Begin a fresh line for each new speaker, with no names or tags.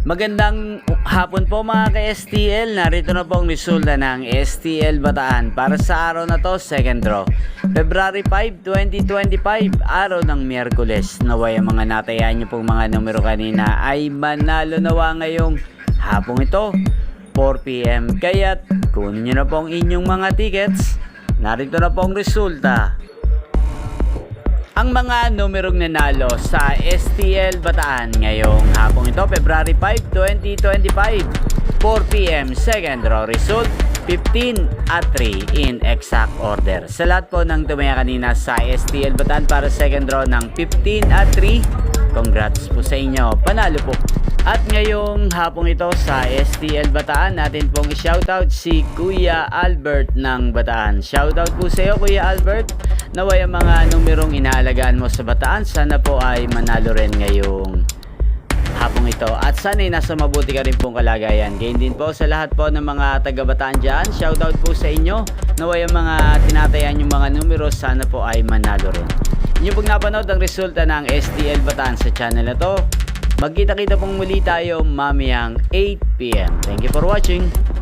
Magandang hapon po mga ka-STL. Narito na po ang resulta ng STL Bataan para sa araw na to, second draw. February 5, 2025, araw ng Miyerkules. Naway ang mga natayaan nyo pong mga numero kanina ay manalo nawa ngayong hapong ito, 4 PM. Kaya't kunin nyo na po ang inyong mga tickets. Narito na po ang resulta. Ang mga numerong nanalo sa STL Bataan ngayong hapong ito, February 5, 2025, 4 PM, second draw result, 15 at 3 in exact order. Sa lahat po ng tumaya kanina sa STL Bataan para second draw ng 15 at 3, congrats po sa inyo, panalo po. At ngayong hapong ito sa STL Bataan, natin pong i-shoutout si Kuya Albert ng Bataan. Shoutout po sa iyo Kuya Albert. Naway ang mga numerong inaalagaan mo sa Bataan, sana po ay manalo rin ngayong hapong ito. At sana'y nasa mabuti ka rin pong kalagayan. Gayon din po sa lahat po ng mga taga-Bataan dyan. Shoutout po sa inyo. Naway ang mga tinatayan yung mga numero, sana po ay manalo rin. Inyo pong napanood ang resulta ng STL Bataan sa channel na to. Magkita-kita pong muli tayo mamayang 8 PM. Thank you for watching.